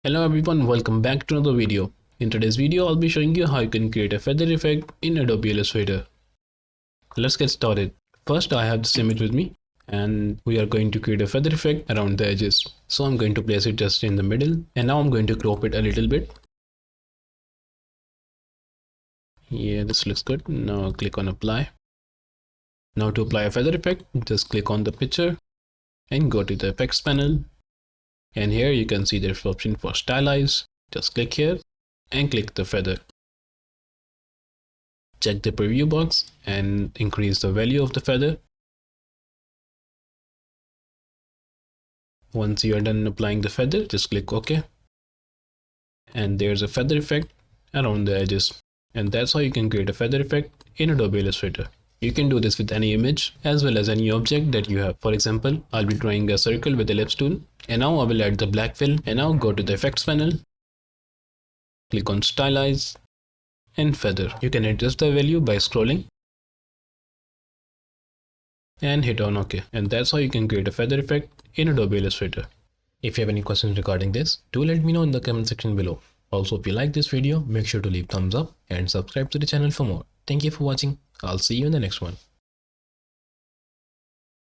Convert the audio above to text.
Hello everyone, welcome back to another video. In today's video, I'll be showing you how you can create a feather effect in Adobe Illustrator. Let's get started. First, I have this image with me and we are going to create a feather effect around the edges. So I'm going to place it just in the middle and now I'm going to crop it a little bit. Yeah, this looks good. Now click on apply. Now to apply a feather effect, just click on the picture and go to the effects panel. And here you can see there's an option for stylize. Just click here and click the feather. Check the preview box and increase the value of the feather. Once you are done applying the feather, just click OK. And there's a feather effect around the edges. And that's how you can create a feather effect in Adobe Illustrator. You can do this with any image as well as any object that you have. For example, I'll be drawing a circle with the ellipse tool. And now I will add the black fill. And now go to the effects panel. Click on stylize and feather. You can adjust the value by scrolling. And hit on OK. And that's how you can create a feather effect in Adobe Illustrator. If you have any questions regarding this, do let me know in the comment section below. Also, if you like this video, make sure to leave thumbs up and subscribe to the channel for more. Thank you for watching. I'll see you in the next one.